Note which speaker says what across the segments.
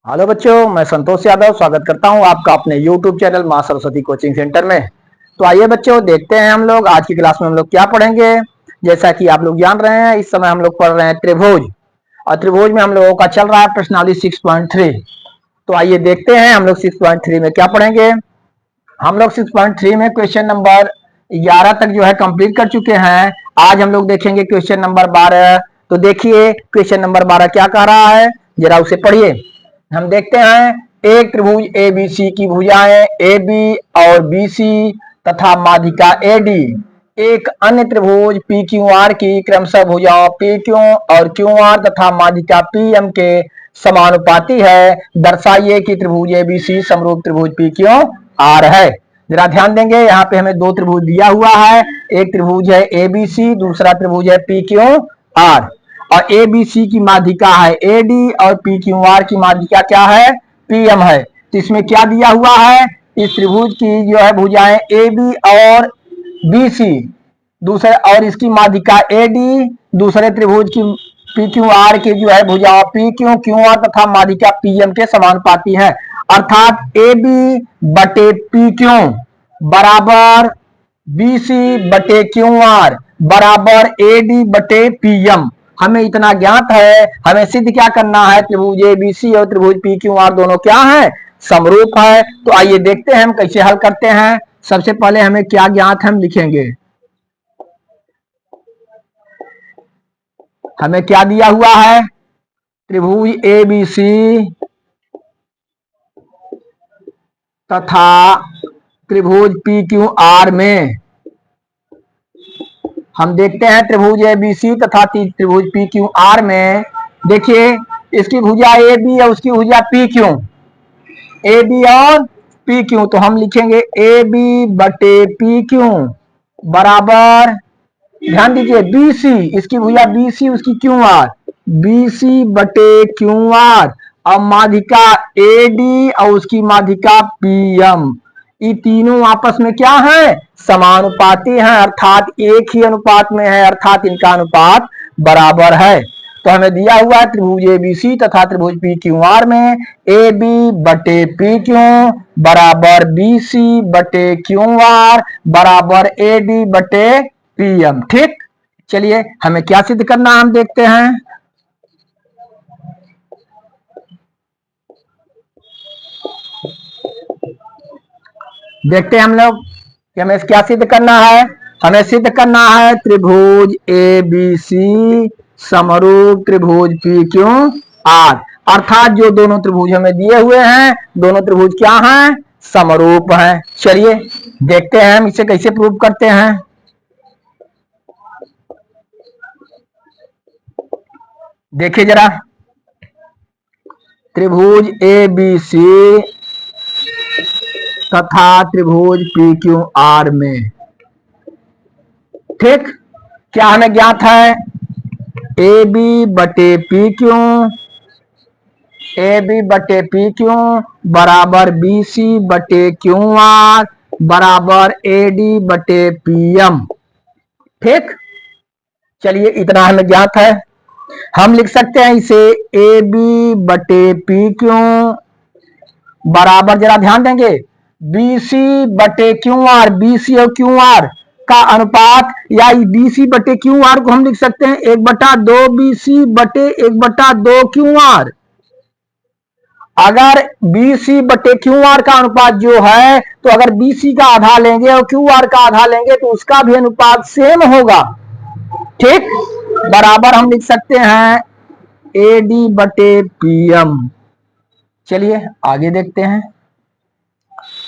Speaker 1: Hello बच्चों, मैं संतोष यादव स्वागत करता हूं आपका अपने YouTube चैनल मां सरस्वती कोचिंग सेंटर में। तो आइए बच्चों, देखते हैं हम लोग आज की क्लास में हम लोग क्या पढ़ेंगे। जैसा कि आप लोग जान रहे हैं, इस समय हम लोग पढ़ रहे हैं त्रिभुज, और त्रिभुज में हम लोगों का चल रहा है प्रश्नावली 6.3। तो आइए देखते हैं हम लोग 6.3 में क्या पढ़ेंगे। हम लोग 6.3 में क्वेश्चन नंबर 11 तक जो है कंप्लीट कर चुके हैं। आज हम लोग देखेंगे क्वेश्चन नंबर 12। तो देखिए क्वेश्चन नंबर 12 क्या कह रहा है, जरा उसे पढ़िए। हम देखते हैं, एक त्रिभुज एबीसी की भुजाएं AB और BC तथा माध्यिका AD एक अन्य त्रिभुज PQR की क्रमशः भुजाओं PQ और QR तथा माध्यिका PM के समानुपाती है। दर्शाइए कि त्रिभुज ABC समरूप त्रिभुज PQR है। जरा ध्यान देंगे, यहाँ पे हमें दो त्रिभुज दिया हुआ है। एक त्रिभुज है ABC, दूसरा त्रिभुज है PQR। और ABC की माध्यिका है AD और PQR की माध्यिका क्या है, PM है। तो इसमें क्या दिया हुआ है, इस त्रिभुज की जो है भुजाएं AB और BC, दूसरे और इसकी माध्यिका AD, दूसरे त्रिभुज की PQR की जो है भुजाओं PQ, QR तथा माध्यिका PM के समानुपाती है। अर्थात AB बटे PQ बराबर BC बटे QR बराबर AD बटे PM। हमें इतना ज्ञात है, हमें सिद्ध क्या करना है, त्रिभुज ABC और त्रिभुज PQR दोनों क्या है, समरूप है। तो आइए देखते हैं हम कैसे हल करते हैं। सबसे पहले हमें क्या ज्ञात है, हम लिखेंगे। हमें क्या दिया हुआ है, त्रिभुज ABC तथा त्रिभुज PQR में हम देखते हैं त्रिभुज ABC तथा त्रिभुज PQR में देखिए इसकी भुजा AB और उसकी भुजा PQ, AB और PQ। तो हम लिखेंगे AB बटे PQ बराबर, ध्यान दीजिए, BC, इसकी भुजा BC उसकी QR, BC बटे QR और माध्यिका AD और उसकी माध्यिका PM। ये तीनों आपस में क्या है, समानुपाती हैं, अर्थात एक ही अनुपात में है, अर्थात इनका अनुपात बराबर है। तो हमें दिया हुआ है त्रिभुज ABC तथा त्रिभुज PQR में AB बटे PQ बराबर BC बटे QR बराबर AD बटे PM। ठीक, चलिए हमें क्या सिद्ध करना है, हम देखते हैं। देखते हैं हम लोग कि हमें क्या सिद्ध करना है। हमें सिद्ध करना है त्रिभुज ABC समरूप त्रिभुज PQR, अर्थात जो दोनों त्रिभुज हमें दिए हुए हैं, दोनों त्रिभुज क्या हैं, समरूप हैं। चलिए देखते हैं हम इसे कैसे प्रूव करते हैं। देखिए जरा, त्रिभुज ABC तथा त्रिभुज PQR में, ठीक, क्या हमें ज्ञात है, AB बटे PQ, AB बटे PQ बराबर BC बटे QR बराबर AD बटे PM। ठीक, चलिए इतना हमें ज्ञात है। हम लिख सकते हैं इसे AB बटे PQ बराबर, जरा ध्यान देंगे, BC बटे QR, BC और QR का अनुपात, या BC बटे QR को हम लिख सकते हैं 1/2 BC बटे 1/2 QR। अगर BC बटे QR का अनुपात जो है, तो अगर BC का आधा लेंगे और QR का आधा लेंगे तो उसका भी अनुपात सेम होगा। ठीक, बराबर हम लिख सकते हैं AD बटे PM। चलिए आगे देखते हैं।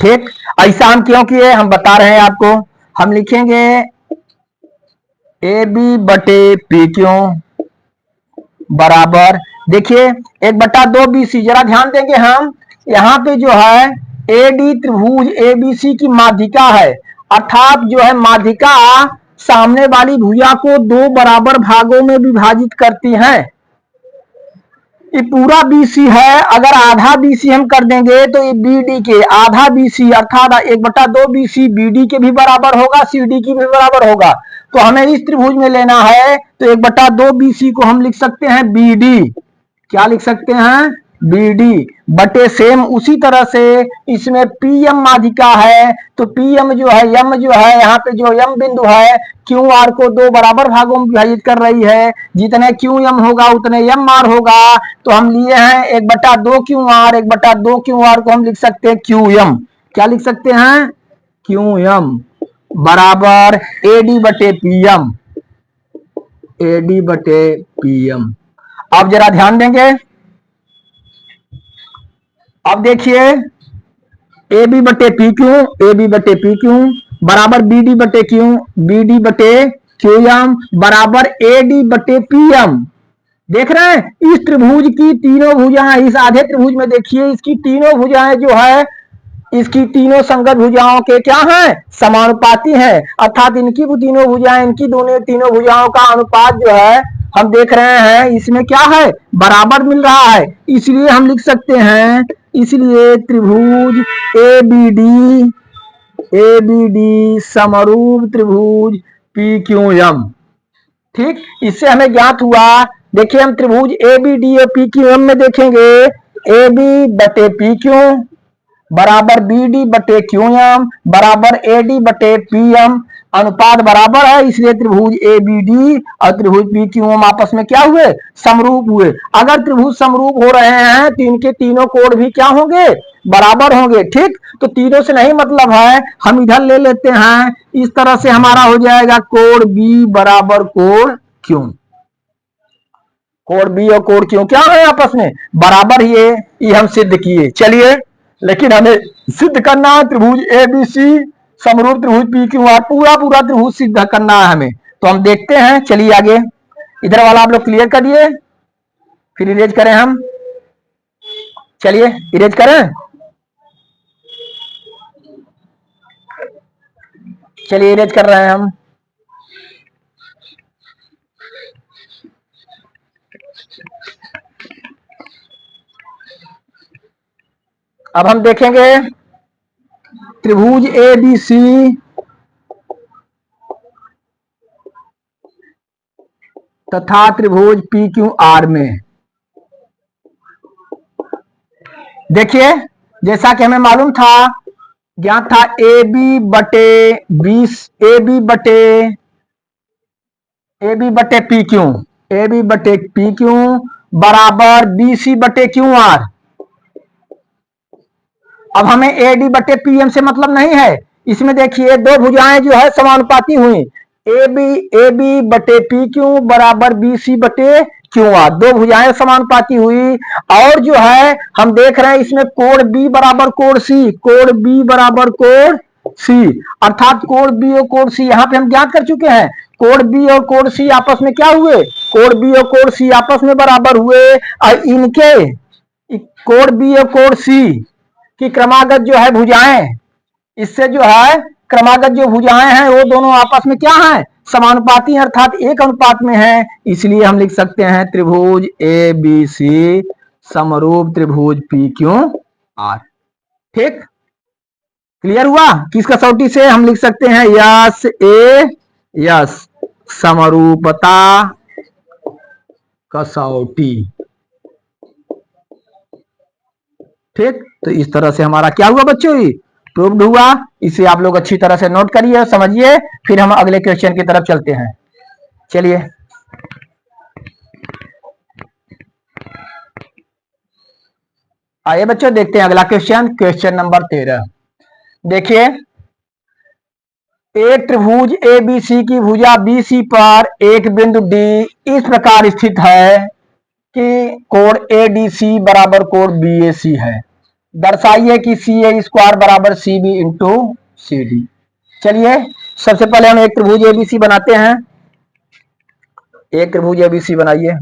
Speaker 1: ठीक, ऐसा हम क्यों किए, हम बता रहे हैं आपको। हम लिखेंगे AB बटे PQ बराबर, देखिए 1/2 BC। जरा ध्यान देंगे, हम यहाँ पे जो है AD त्रिभुज ABC की माध्यिका है, अर्थात जो है माध्यिका सामने वाली भुजा को दो बराबर भागों में विभाजित करती है। ये पूरा BC है, अगर आधा BC हम कर देंगे तो ये BD के आधा BC अर्थात 1/2 BC BD के भी बराबर होगा, CD की भी बराबर होगा। तो हमें इस त्रिभुज में लेना है, तो 1/2 BC को हम लिख सकते हैं BD। क्या लिख सकते हैं, बी डी बटे सेम उसी तरह से इसमें पी एम माध्यिका है, तो पी एम जो है यम जो है यहाँ पे जो यम बिंदु है क्यू आर को दो बराबर भागों में विभाजित कर रही है, जितने क्यू एम होगा उतने एम आर होगा। तो हम लिए हैं 1/2 क्यू आर, 1/2 क्यू आर को हम लिख सकते हैं क्यू एम। क्या लिख सकते हैं? क्यू एम बराबर ए डी बटे पी एम, ए डी बटे पी एम। अब जरा ध्यान देंगे, अब देखिए ए बी बटे पी क्यू, ए बी बटे पी क्यू बराबर बी डी बटे क्यू, बी डी बटे क्यू एम बराबर ए डी बटे पी एम। देख रहे हैं इस त्रिभुज की तीनों भुजाएं, इस आधे त्रिभुज में देखिए इसकी तीनों भुजाएं जो है, इसकी तीनों संगत भुजाओं के क्या हैं? समानुपाती हैं, अर्थात इनकी तीनों भुजाएं, इनकी दोनों तीनों भुजाओं का अनुपात जो है हम देख रहे हैं इसमें क्या है? बराबर मिल रहा है। इसलिए हम लिख सकते हैं, इसलिए त्रिभुज ए बी डी समरूप त्रिभुज पी क्यू एम। ठीक, इससे हमें ज्ञात हुआ, देखिए हम त्रिभुज ए बी डी और पी क्यू एम में देखेंगे ए बी बटे पी क्यू बराबर बी डी बटे क्यू एम बराबर ए डी बटे पी एम, अनुपात बराबर है, इसलिए त्रिभुज ए बी डी और त्रिभुज पी क्यू एम आपस में क्या हुए? समरूप हुए। अगर त्रिभुज समरूप हो रहे हैं तो इनके तीनों कोण भी क्या होंगे? बराबर होंगे। ठीक, तो तीनों से नहीं मतलब है, हम इधर ले लेते हैं, इस तरह से हमारा हो जाएगा कोण बी बराबर कोण क्यू। कोण बी और कोण क्यू क्या है? आपस में बराबर ही है, ये हम सिद्ध किए। चलिए, लेकिन हमें सिद्ध करना है त्रिभुज ए बी सी समरूप त्रिभुज पी क्यू आर, पूरा पूरा त्रिभुज सिद्ध करना है हमें। तो हम देखते हैं, चलिए आगे। इधर वाला आप लोग क्लियर कर दिए, फिर इरेज करें हम। चलिए इरेज करें, चलिए इरेज कर रहे हैं हम। अब हम देखेंगे त्रिभुज ए बी सी तथा त्रिभुज पी क्यू आर में। देखिए जैसा कि हमें मालूम था, ज्ञात था ए बी बटे पी क्यू, ए बी बटे पी क्यू बराबर बी सी बटे क्यू आर। अब हमें ए डी बटे पी एम से मतलब नहीं है, इसमें देखिए दो भुजाएं जो है समानुपाती हुई, ए बी बटे पी क्यू बराबर बी सी बटे क्यू आर, दो भुजाएं समानुपाती हुई। और जो है हम देख रहे हैं इसमें कोण बी बराबर कोण सी, कोण बी बराबर कोण सी, अर्थात कोण बी और कोण सी यहाँ पे हम ज्ञात कर चुके हैं। कोण बी और कोण सी आपस में क्या हुए? कोण बी और कोण सी आपस में बराबर हुए, और इनके कोण बी और कोण सी की क्रमागत जो है भुजाएं, इससे जो है क्रमागत जो भुजाएं हैं वो दोनों आपस में क्या है? समानुपाती, अर्थात एक अनुपात में है। इसलिए हम लिख सकते हैं त्रिभुज ए बी सी समरूप त्रिभुज पी क्यू आर। ठीक, क्लियर हुआ? किस कसौटी से हम लिख सकते हैं? यस ए यस, समरूपता कसौटी। ठीक, तो इस तरह से हमारा क्या हुआ बच्चों? प्रूव्ड हुआ। इसे आप लोग अच्छी तरह से नोट करिए, समझिए, फिर हम अगले क्वेश्चन की तरफ चलते हैं। चलिए आइए बच्चों देखते हैं अगला क्वेश्चन, क्वेश्चन नंबर 13। देखिए एक त्रिभुज ए बी सी की भुजा बी सी पर एक बिंदु डी इस प्रकार स्थित है कि कोण ए डी सी बराबर कोण बी ए सी है। दर्शाइए कि सी ए स्क्वायर बराबर C B into C D. चलिए सबसे पहले हम एक त्रिभुज एबीसी बनाते हैं। एक त्रिभुज एबीसी बनाइए।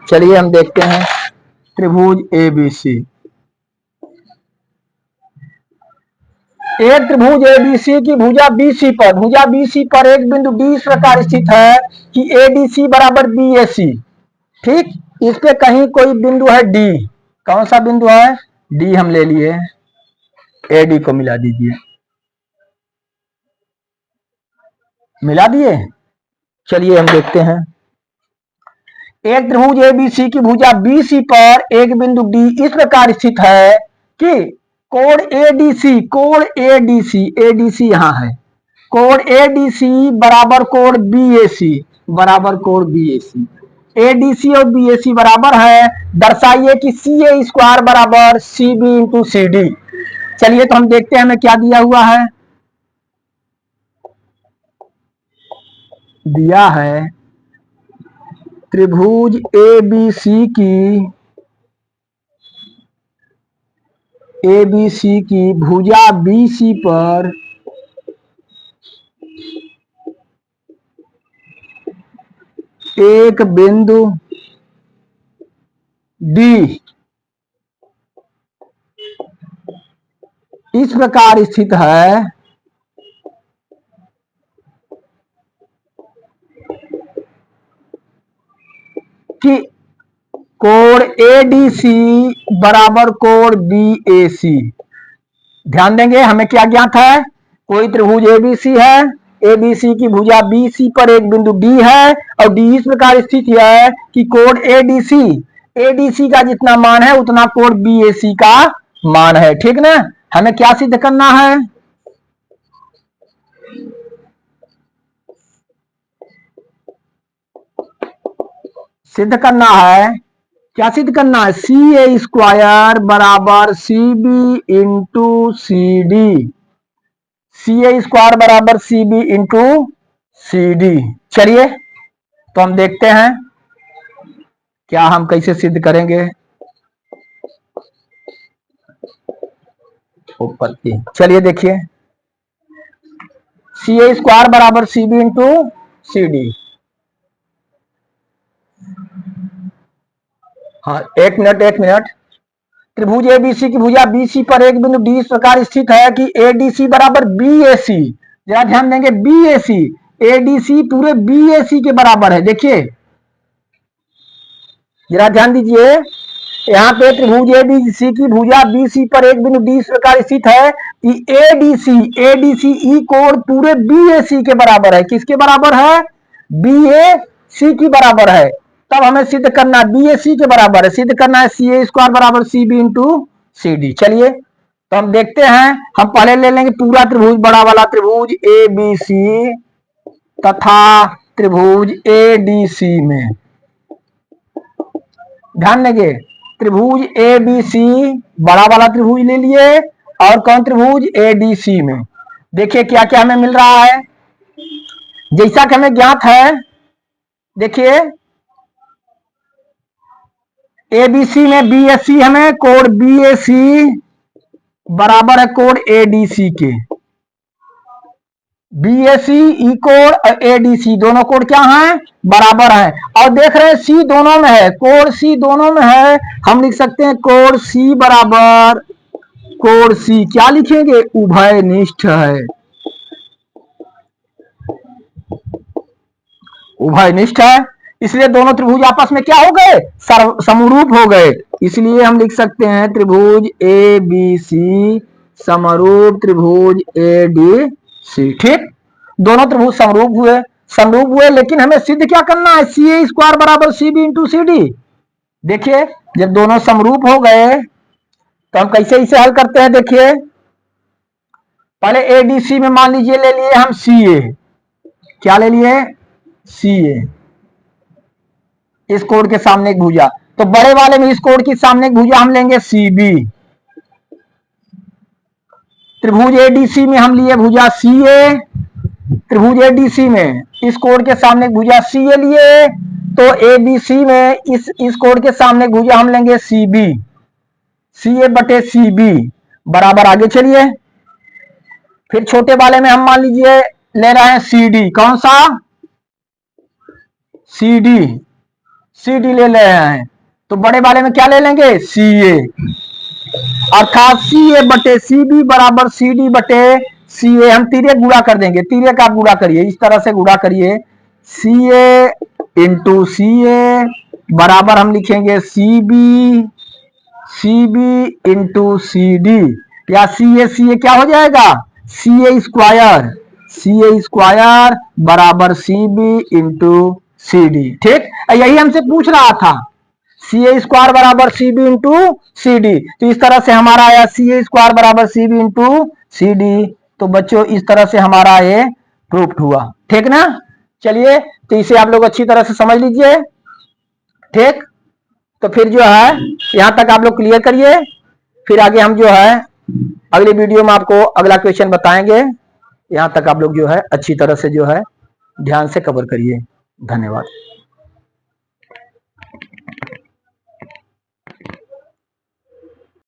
Speaker 1: चलिए हम देखते हैं त्रिभुज एबीसी। एक त्रिभुज एबीसी की भुजा बीसी पर एक बिंदु डी इस प्रकार स्थित है कि एडीसी बराबर बीएसी। ठीक, इस पे कहीं कोई बिंदु है डी। कौन सा बिंदु है? डी हम ले लिए, एडी को मिला दीजिए। मिला दिए। चलिए हम देखते हैं। एक त्रिभुज एबीसी की भुजा बीसी पर एक बिंदु डी इस प्रकार स्थित है कि कोण एडीसी एडीसी यहां है, कोण एडीसी बराबर कोण बीएसी एडीसी और बीएसी बराबर है। दर्शाइए कि सी ए स्क्वायर बराबर C B into C D. चलिए तो हम देखते हैं हमें क्या दिया हुआ है। दिया है त्रिभुज एबीसी की भुजा बीसी पर एक बिंदु डी इस प्रकार स्थित है कि कोण एडीसी बराबर कोण बीएसी। ध्यान देंगे हमें क्या ज्ञात है, कोई त्रिभुज एबीसी है, एबीसी की भुजा बीसी पर एक बिंदु डी है और डी इस प्रकार स्थित है कि कोण एडीसी का जितना मान है उतना कोण बीएसी का मान है। ठीक ना, हमें क्या सिद्ध करना है? सिद्ध करना है, क्या सिद्ध करना है? सी ए स्क्वायर बराबर C B into C D, C A square बराबर C B into C D. चलिए तो हम देखते हैं क्या हम कैसे सिद्ध करेंगे। ऊपर की चलिए देखिए, सी ए स्क्वायर बराबर C B into C D. हाँ एक मिनट। त्रिभुज एबीसी की भुजा बीसी पर एक बिंदु डी इस प्रकार स्थित है कि एडीसी बराबर बीएसी। जरा ध्यान देंगे, बीएसी एडीसी पूरे बीएसी के बराबर है। देखिए जरा ध्यान दीजिए, यहाँ पे त्रिभुज एबीसी की भुजा बीसी पर एक बिंदु डी इस प्रकार स्थित है कि एडीसी ई कोण पूरे बीएसी के बराबर है। किसके बराबर है? बीएसी की बराबर है। तब हमें सिद्ध करना बीएसी के बराबर है, सिद्ध करना है सी ए स्क्वायर बराबर C B into C D. चलिए तो हम देखते हैं, हम पहले ले लेंगे पूरा त्रिभुज, बड़ा वाला त्रिभुज ए बी सी तथा त्रिभुज एडीसी में। ध्यान देंगे, त्रिभुज एबीसी बड़ा वाला त्रिभुज ले लिए और कौन त्रिभुज एडीसी में। देखिए क्या क्या हमें मिल रहा है, जैसा कि हमें ज्ञात है। देखिए एबीसी में बीएससी, हमें कोण बीएसी बराबर है कोण एडीसी के। बीएसी ई कोण और एडीसी दोनों कोण क्या हैं? बराबर हैं। और देख रहे हैं सी दोनों में है, कोण सी दोनों में है, हम लिख सकते हैं कोण सी बराबर कोण सी क्या लिखेंगे? उभयनिष्ठ है, उभयनिष्ठ है। इसलिए दोनों त्रिभुज आपस में क्या हो गए? समरूप हो गए। इसलिए हम लिख सकते हैं त्रिभुज ए बी सी समरूप त्रिभुज ए डी सी। ठीक, दोनों त्रिभुज समरूप हुए, लेकिन हमें सिद्ध क्या करना है? सी ए स्क्वायर बराबर C B into C D. देखिए जब दोनों समरूप हो गए तो हम कैसे इसे हल करते हैं। देखिए पहले एडीसी में मान लीजिए ले लिए हम सी ए, क्या ले लिए? सी ए, इस कोण के सामने एक भुजा, तो बड़े वाले में इस कोण के सामने एक भुजा हम लेंगे सी बी। त्रिभुज एडीसी में हम लिए भुजा सी ए, त्रिभुज एडीसी में इस कोण के सामने एक भुजा सी ए लिए, तो एबीसी में इस कोण के सामने एक भुजा हम लेंगे सी बी, सी ए बटे सी बी बराबर। आगे चलिए, फिर छोटे वाले में हम मान लीजिए ले रहे हैं सी डी। कौन सा? सी डी ले रहे हैं, तो बड़े वाले में क्या ले लेंगे? सी ए। अर्थात सी ए बटे सी बी बराबर सी डी बटे सी ए। हम तिर्यक गुणा कर देंगे, तिर्यक आप गुणा करिए, इस तरह से गुणा करिए, सी ए इंटू सी ए बराबर हम लिखेंगे C B into C D, या सी ए क्या हो जाएगा, सी ए स्क्वायर बराबर C B into C D. ठीक, यही हमसे पूछ रहा था, सी ए स्क्वायर बराबर C B into C D. तो इस तरह से हमारा आया सी ए स्क्वायर बराबर C B into C D. तो बच्चों इस तरह से हमारा ये प्रूफ हुआ। ठीक ना, चलिए तो इसे आप लोग अच्छी तरह से समझ लीजिए। ठीक, तो फिर जो है यहां तक आप लोग क्लियर करिए, फिर आगे हम जो है अगली वीडियो में आपको अगला क्वेश्चन बताएंगे। यहां तक आप लोग जो है अच्छी तरह से जो है ध्यान से कवर करिए। धन्यवाद।